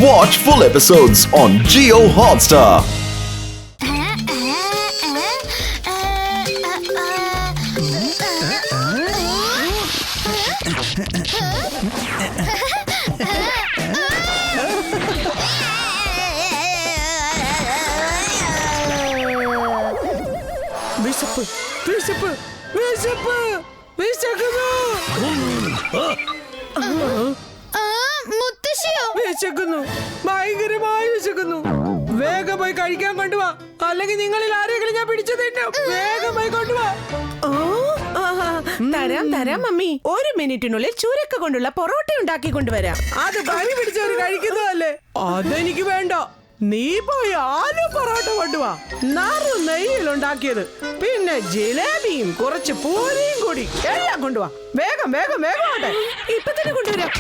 Watch full episodes on Jio Hotstar. വിശപ്പ് വിശപ്പ് വിശപ്പ് വിശക്കുന്നു വിശക്കുന്നു ഭയങ്കരമായി വിശക്കുന്നു. വേഗം പോയി കഴിക്കാൻ കൊണ്ടുപോവാ, അല്ലെങ്കിൽ നിങ്ങളിൽ ആരെങ്കിലും ഞാൻ പിടിച്ചു തരും. വേഗം പോയി കൊണ്ടുപോവാ. തരാം തരാം മമ്മി. 1 മിനിറ്റിനുള്ളിൽ ചൂരക്ക കൊണ്ടുള്ള പൊറോട്ട ഉണ്ടാക്കി കൊണ്ടുവരാം. അത് പനി പിടിച്ചവര് കഴിക്കുന്നതല്ലേ, അതെനിക്ക് വേണ്ട. നീ പോയി ആലു പൊറോട്ട കൊണ്ടുവാ, നറു നെയ്യിലുണ്ടാക്കിയത്. പിന്നെ ജിലേബിയും കുറച്ച് പൂരിയും കൂടി എല്ലാം കൊണ്ടുവാ. വേഗം വേഗം വേഗം ആട്ടെ. ഇപ്പൊ തന്നെ കൊണ്ടുവരാം.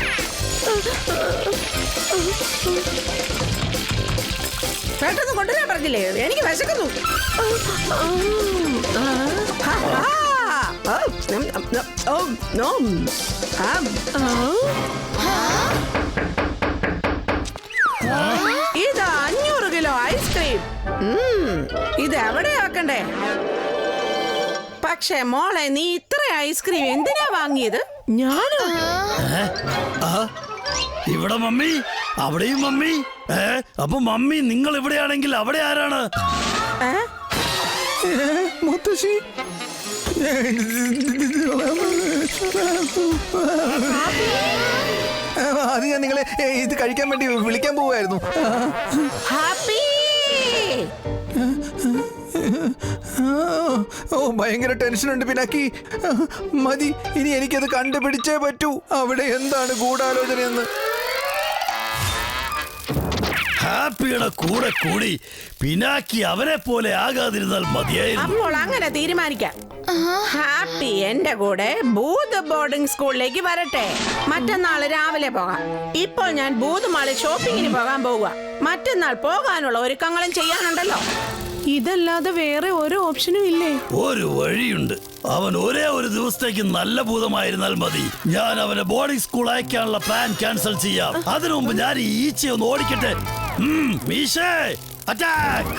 പെട്ടെന്ന് കൊണ്ടുവരാൻ പറഞ്ഞില്ലേ, എനിക്ക് വിശക്കുന്നു. ഇത് 500 കിലോ ഐസ്ക്രീം. ഇത് എവിടെ ആക്കണ്ടേ? പക്ഷേ മോളെ, നീ ഇത്ര ഐസ്ക്രീം എന്തിനാ വാങ്ങിയത്? ഞാനോ? ഇവിടെ മമ്മി, അവിടെയും മമ്മി. അപ്പൊ മമ്മി നിങ്ങൾ ഇവിടെയാണെങ്കിൽ അവിടെ ആരാണ്? മുത്തശ്ശി, അത് ഞാൻ നിങ്ങളെ ഇത് കഴിക്കാൻ വേണ്ടി വിളിക്കാൻ പോവായിരുന്നു. ഹാപ്പി. ഓ, ഭയങ്കര ടെൻഷനുണ്ട് പിനാക്കി. മതി, ഇനി എനിക്കത് കണ്ടുപിടിച്ചേ പറ്റൂ. അവിടെ എന്താണ് ഗൂഢാലോചനയെന്ന്. ഹാപ്പിയുടെ കൂടെ കൂടി പിനാക്കി അവനെ പോലെ ആകാതിരുന്നാൽ മതിയായിരുന്നു. അപ്പോൾ അങ്ങനെ തീരുമാനിക്കാം. ഹാപ്പി എന്റെ കൂടെ ബൂത്ത് ബോർഡിംഗ് സ്കൂളിലേക്ക് വരട്ടെ. മറ്റന്നാൾ രാവിലെ പോകാം. ഇപ്പോൾ ഞാൻ ബൂത്ത് മാളിൽ ഷോപ്പിങ്ങിന് പോകാൻ പോവുക. മറ്റന്നാൾ പോകാനുള്ള ഒരുക്കങ്ങളും ചെയ്യാനുണ്ടല്ലോ. ഇതല്ലാതെ വേറെ ഒരു ഓപ്ഷനും ഇല്ലേ? ഒരു വഴിയുണ്ട്. അവൻ ഒരേ ഒരു ദിവസത്തേക്ക് നല്ല ഭൂതമായിരുന്നാൽ മതി. ഞാൻ അവനെ ബോർഡിംഗ് സ്കൂൾ അയക്കാനുള്ള പ്ലാൻ ക്യാൻസൽ ചെയ്യാം. അതിനു മുമ്പ് ഞാൻ ഈ ഈച്ചയെ ഒന്ന് ഓടിക്കട്ടെ. മീശേ, അറ്റാക്ക്!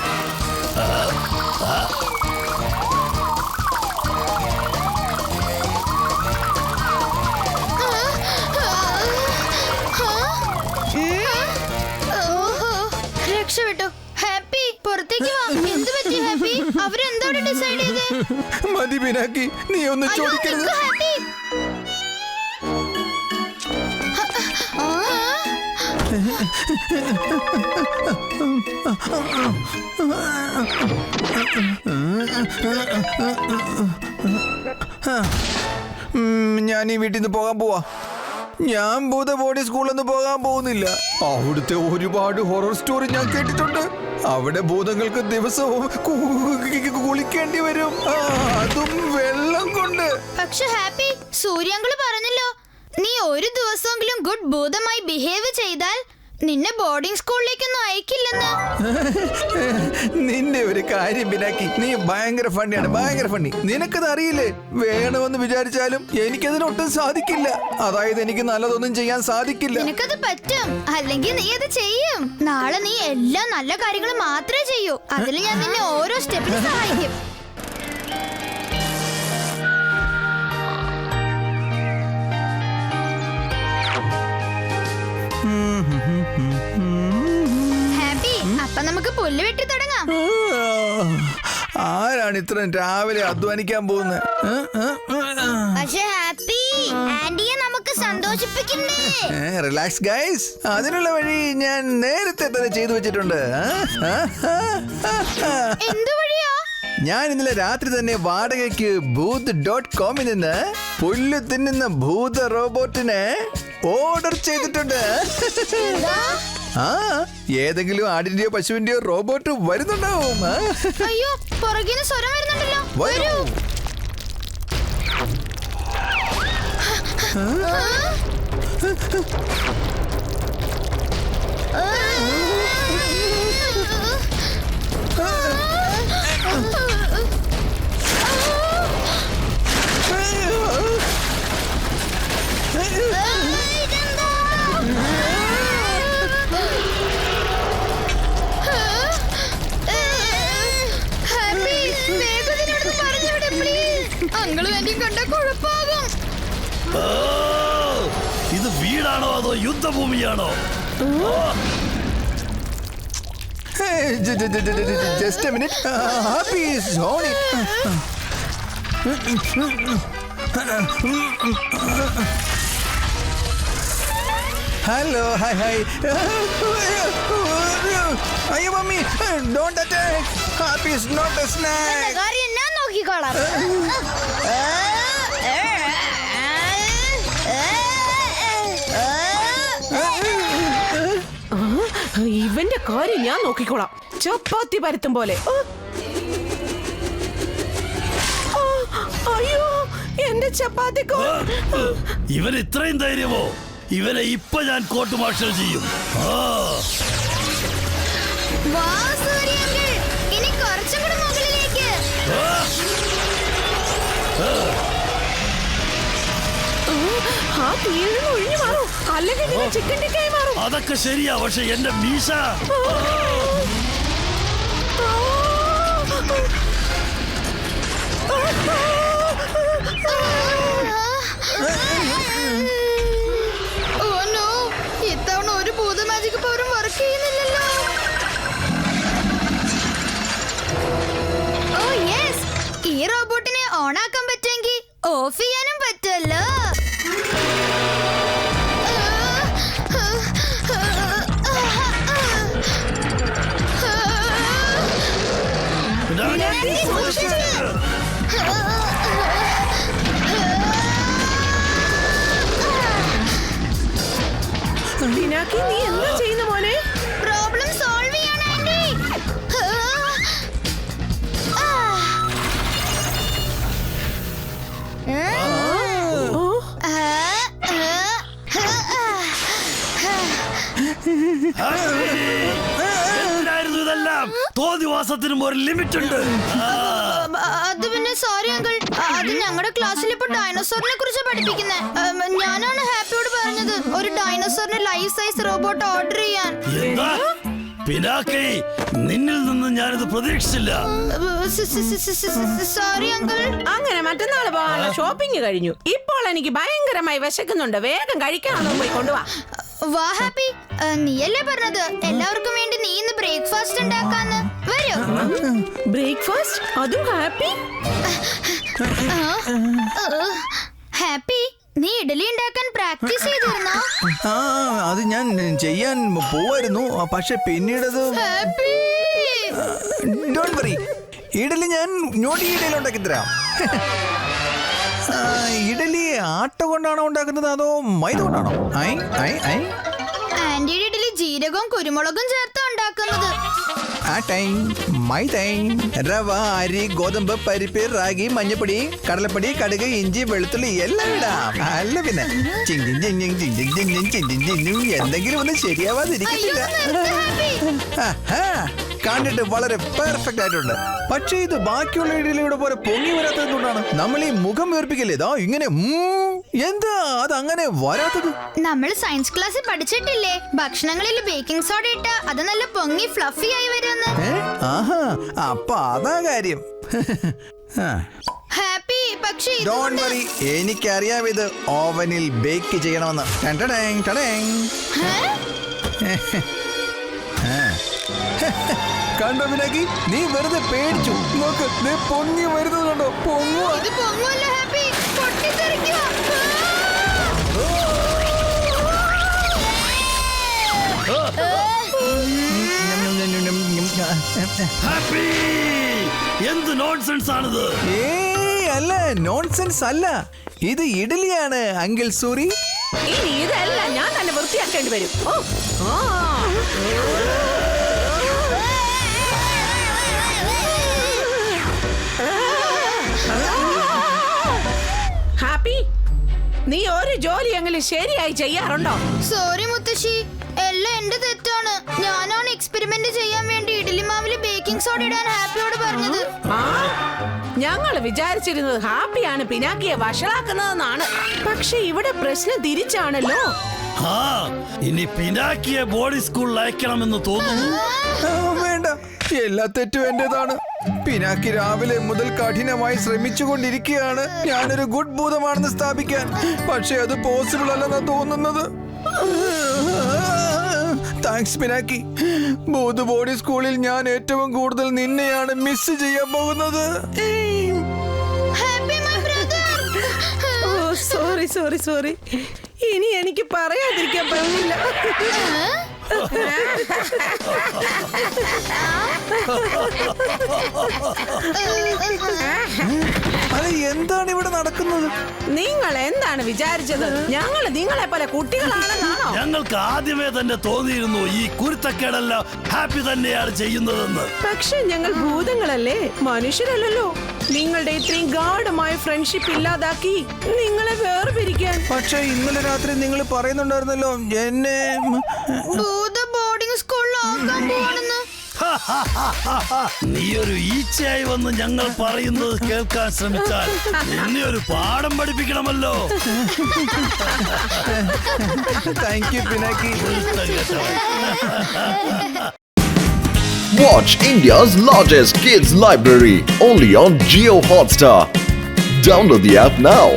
രക്ഷപ്പെട്ടു. ഹാപ്പി, പുറത്തേക്ക് വാ. എന്ത് പറ്റി ഹാപ്പി? അവരെന്താണ് ഡിസൈഡ് ചെയ്തത്? മതി പിനാക്കി, നീ ഒന്ന് ചോദിക്കരുത്. ഹാപ്പി, ഞാൻ ഈ വീട്ടിൽ നിന്ന് പോകാൻ പോവാ. ഞാൻ ഭൂത ബോഡി സ്കൂളിൽ പോകാൻ പോകുന്നില്ല. അവിടുത്തെ ഒരുപാട് ഹൊറർ സ്റ്റോറി ഞാൻ കേട്ടിട്ടുണ്ട്. അവിടെ ഭൂതങ്ങൾക്ക് ദിവസവും കുളിക്കേണ്ടി വരും, അതും വെള്ളം കൊണ്ട്. പക്ഷെ ഹാപ്പി, സൂര്യാങ്കിള് പറഞ്ഞല്ലോ, നീ ഒരു ദിവസമെങ്കിലും ഗുഡ് ഭൂതമായി ബിഹേവ് ചെയ്താൽ നിന്നെ ബോർഡിംഗ് സ്കൂളിലേക്കൊന്നും അയക്കില്ലെന്ന്. നിന്റെ ഒരു കാര്യം പിനാക്കി, നീ ഭയങ്കര ഫണ്ണിയാണ്, ഭയങ്കര ഫണ്ണി. നിനക്കത് അറിയില്ലേ? വേണമെന്ന് വിചാരിച്ചാലും എനിക്കതിനൊട്ടും സാധിക്കില്ല. അതായത് എനിക്ക് നല്ലതൊന്നും ചെയ്യാൻ സാധിക്കില്ല. നിനക്കത് പറ്റും, അല്ലെങ്കിൽ നീ അത് ചെയ്യും. നാളെ നീ എല്ലാ നല്ല കാര്യങ്ങളും മാത്രമേ ചെയ്യൂ. അതിൽ ഞാൻ നിന്നെ ഓരോ സ്റ്റെപ്പിന് സഹായിക്കും. ഹാപ്പി, അപ്പൊ നമുക്ക് പുല്ല് വെട്ടി തുടങ്ങാം. ആരാണ് ഇത്ര രാവിലെ അധ്വാനിക്കാൻ പോകുന്നത്? പക്ഷെ ഹാപ്പി, ആന്റിയെ നമുക്ക് സന്തോഷിപ്പിക്കണ്ടേ? റിലാക്സ് ഗൈസ്, അതിനുള്ള വഴി ഞാൻ നേരത്തെ തന്നെ ചെയ്തു വെച്ചിട്ടുണ്ട്. എന്ത് വഴിയാ? ഞാൻ ഇന്നലെ രാത്രി തന്നെ വാടകയ്ക്ക് booth.com നിന്ന് പുല്ല് തിന്നുന്ന ഭൂത റോബോട്ടിനെ ഓർഡർ ചെയ്തിട്ടുണ്ട്. ഏതെങ്കിലും ആടിന്റെയോ പശുവിന്റെയോ റോബോട്ട് വരുന്നുണ്ടാവും. അയ്യോ, പുറകിന് സ്വരം വരുന്നുണ്ടല്ലോ. വരൂ. ഓ, ഇത് വീടാണോ അതോ യുദ്ധഭൂമിയാണോ? Just a minute. Happy is on it. Hello, hi. Ayo, mommy, don't attack. Happy is not a snack. കാര്യം ഞാൻ നോക്കിക്കോളാം. ഇവന്റെ കാര്യം ഞാൻ നോക്കിക്കോളാം. ചപ്പാത്തി പരത്തും പോലെ. അയ്യോ, എന്റെ ചപ്പാത്തിക്കോ. ഇവൻ ഇത്രയും ധൈര്യമോ? ഇവനെ ഇപ്പൊ ഞാൻ കോർട്ട് മാർഷൽ ചെയ്യും. വാ സൂര്യങ്കിൾ, ഇനി കുറച്ചും കൂടെ മുകളിലേക്ക്. ഒഴിഞ്ഞു മാറും, അല്ലെങ്കിൽ ചിക്കൻ ടിക്കായി മാറും. അതൊക്കെ ശരിയാ, പക്ഷെ എന്റെ മീശ. ഓ നോ, ഇത്തവണ ഒരു ഭൂത മാജിക് പവറും വർക്ക് ചെയ്യുന്നില്ലല്ലോ. ഓ യെസ്, ഈ റോബോട്ടിനെ ഓൺ ആക്കാൻ പറ്റുമെങ്കിൽ ഓഫ് ചെയ്യാനും പറ്റുമല്ലോ. പിനാക്കി, നീ എന്താ ചെയ്യുന്ന മോനെ? പ്രോബ്ലം സോൾവ് ചെയ്യാൻ ആന്റി. എന്തായിരുന്നു ഇതെല്ലാം? തോന്നിവാസത്തിനും ഒരു ലിമിറ്റ് ഉണ്ട്. അത് പിന്നെ സോറി അങ്കിൾ, അത് ഞങ്ങളുടെ ക്ലാസ്സിൽ ഇപ്പൊ ഡൈനോസോറിനെ കുറിച്ച് പഠിപ്പിക്കുന്നത്. ഞാനാണ് ഹാപ്പിയോട് പറഞ്ഞത് ഒരു ഡൈനോസോറിന് ലൈഫ് സൈസ് റോബോട്ട് ഓർഡർ ചെയ്യാൻ. എന്താ പിനാക്കി, നിന്നിൽ നിന്ന് ഞാനിത് പ്രതീക്ഷിച്ചില്ല. Sorry uncle. അങ്ങനെ മറ്റന്നാൾ പോകാനുള്ള ഷോപ്പിംഗ് കഴിഞ്ഞു. ഇപ്പോൾ എനിക്ക് ഭയങ്കരമായി വിശക്കുന്നുണ്ട്. വേഗം കഴിക്കാണോ പോയി കൊണ്ടുപോവാ. വാ ഹാപ്പി, നീയല്ലേ പറഞ്ഞത് എല്ലാവർക്കും വേണ്ടി നീ ഇന്ന് ബ്രേക്ക്ഫാസ്റ്റ് ഉണ്ടാക്കാന്ന്. വരൂ. ബ്രേക്ക്ഫാസ്റ്റ്? അതും ഹാപ്പി? ഹാപ്പി, നീ ഇഡലി ഉണ്ടാക്കാൻ പ്രാക്ടീസ് ചെയ്തിരുന്നോ? അത് ഞാൻ ചെയ്യാൻ പോവായിരുന്നു, പക്ഷെ പിന്നീടത്. ഹാപ്പി, ഡോണ്ട് വറി, ഇഡലി ഞാൻ ഇഡലി ഉണ്ടാക്കി തരാം. ഇഡലി ആട്ട കൊണ്ടാണോ ഉണ്ടാക്കുന്നത് അതോ മൈദ കൊണ്ടാണോ? ആന്റിയുടെ ഇഡലി ജീരകവും കുരുമുളകും ചേർത്ത് ഉണ്ടാക്കുന്നത്. മൈദ, റവ, അരി, ഗോതമ്പ്, പരിപ്പ്, റാഗി, മഞ്ഞപ്പൊടി, കടലപ്പൊടി, കടുക്, ഇഞ്ചി, വെളുത്തുള്ളി എല്ലാം ഇടാം. അല്ല പിന്നെ എന്തെങ്കിലും ഒന്നും ശരിയാവാതിരിക്കത്തില്ല. കണ്ടിട്ട് വളരെ പെർഫെക്റ്റ് ആയിട്ടുണ്ട്. പക്ഷേ ഇത് ബാക്കിയുള്ള ഇഡലിയുടെ പോലെ പൊങ്ങി വരാത്തത് എന്തുകൊണ്ടാണ്? നമ്മൾ ഈ മുഖം വീർപ്പിക്കല്ലേ ഇതാ ഇങ്ങനെ. എന്താ അത് അങ്ങനെ വരാത്തത്? നമ്മൾ സയൻസ് ക്ലാസ്സിൽ പഠിച്ചിട്ടില്ലേ, ഭക്ഷണങ്ങളിൽ ബേക്കിംഗ് സോഡ ഇട്ട അത് നല്ല പൊങ്ങി ഫ്ലഫി ആയി വരുമെന്ന്. ആഹാ, അപ്പൊ അതാ കാര്യം. ഹാപ്പി, പക്ഷേ ഡോണ്ട് വറി, എനിക്കറിയാം ഇത് ഓവനിൽ ബേക്ക് ചെയ്യണമെന്ന്. കണ്ടോ പിനാക്കി, നീ വെറുതെ പേടിച്ചു. നോക്ക്, നീ പൊങ്ങി വരുന്നത് കണ്ടോ? പൊങ്ങുവാ. ഇത് പൊങ്ങുമല്ല ഹാപ്പി, പൊട്ടിത്തെറിക്കുവാ. ഹാപ്പി, എന്ത് നോൺസെൻസ് ആണിത്? അല്ല, നോൺസെൻസ് അല്ല, ഇത് ഇഡലിയാണ് അങ്കിൾ സൂരി. ഇനി ഇതെല്ലാം ഞാൻ തന്നെ വൃത്തിയാക്കേണ്ടി വരും. ഹാപ്പി, നീ ഒരു ജോലി എങ്കിലും ശരിയായി ചെയ്യാറുണ്ടോ? സോറി മുത്തശ്ശി, എല്ലാം എന്റെ തെറ്റാണ്. ഞാനാണ് എക്സ്പെരിമെന്റ് ചെയ്യാൻ വേണ്ടി ഇഡലി മാവില് ബേക്കിംഗ് സോഡ ഇടാൻ ഹാപ്പിയോട് പറഞ്ഞത്. ഞങ്ങൾ വിചാരിച്ചിരുന്നത് ഹാപ്പിയാണ് പിനാക്കിയെ വഷളാക്കുന്നതെന്നാണ്. പക്ഷെ ഇവിടെ പ്രശ്നം തിരിച്ചാണല്ലോ. ഇനി പിനാക്കിയെ ബോർഡിംഗ് സ്കൂളിൽ അയക്കണമെന്ന് തോന്നുന്നു. വേണ്ട, എല്ലാ തെറ്റും എന്റേതാണ്. പിനാക്കി രാവിലെ മുതൽ കഠിനമായി ശ്രമിച്ചുകൊണ്ടിരിക്കുകയാണ് ഞാനൊരു ഗുഡ് ഭൂതമാണെന്ന് സ്ഥാപിക്കാൻ. പക്ഷെ അത് പോസിബിൾ അല്ലെന്നാ തോന്നുന്നത്. താങ്ക്സ് പിനാക്കി. ഭൂത് ബോഡി സ്കൂളിൽ ഞാൻ ഏറ്റവും കൂടുതൽ നിന്നെയാണ് മിസ് ചെയ്യാൻ പോകുന്നത്. Happy my brother. ഓ സോറി സോറി സോറി. ഇനി എനിക്ക് പറയാതിരിക്കാൻ പറ്റില്ല. അല്ല, എന്താണ് ഇവിടെ നടക്കുന്നത്? നിങ്ങൾ എന്താണ് വിചാരിച്ചത്? ഞങ്ങൾ നിങ്ങളെ പോലെ കുട്ടികളാണെന്നാണോ? ഞങ്ങൾക്ക് ആദ്യമേ തന്നെ തോന്നിയിരുന്നു ഈ കുരുത്തക്കേടെല്ലാം ഹാപ്പി തന്നെയാണ് ചെയ്യുന്നതെന്ന്. പക്ഷെ ഞങ്ങൾ ഭൂതങ്ങളല്ലേ, മനുഷ്യരല്ലല്ലോ. നിങ്ങളുടെ ഇത്രയും ഗാഢമായ ഫ്രണ്ട്ഷിപ്പ് ഇല്ലാതാക്കി നിങ്ങളെ വേർപിരിക്കാൻ. പക്ഷെ ഇന്നലെ രാത്രി നിങ്ങൾ പറയുന്നുണ്ടായിരുന്നല്ലോ എന്നെ ഭൂത ബോർഡിംഗ് സ്കൂളിലാക്കാൻ പോവാണെന്ന്. നീ ഒരു ഈച്ചയായി വന്ന് ഞങ്ങൾ പറയുന്നത് കേൾക്കാൻ ശ്രമിച്ചാൽ നിന്നെ ഒരു പാഠം പഠിപ്പിക്കണമല്ലോ. Thank you Pinaki. Watch India's largest kids library only on Jio Hotstar. Download the app now.